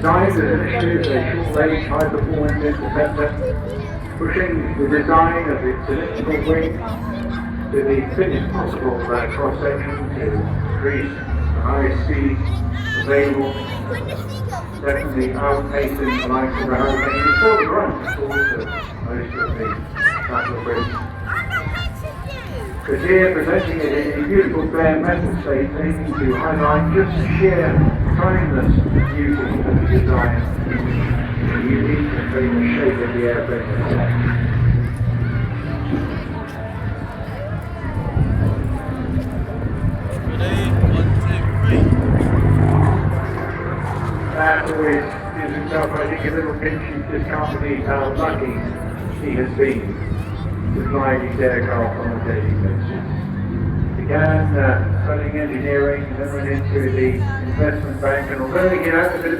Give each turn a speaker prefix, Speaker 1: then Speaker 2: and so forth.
Speaker 1: Designed and initiated a short-range high-performance interceptor, pushing the design of its cylindrical wing to the thinnest possible cross-section to increase the highest speed available, definitely outpacing the likes of the Hurricane. It's still the grunt, of course, of most of the battle bridge. But here, presenting it in a beautiful bare metal state, aiming to highlight just the sheer timeless beauty of the design, the unique and famous shape of the airplane itself. That always gives himself, I think, a little pinch. He just can't believe how lucky he has been to fly these aircraft on a daily basis. Began studying engineering and then went into the investment bank, and although he had a bit of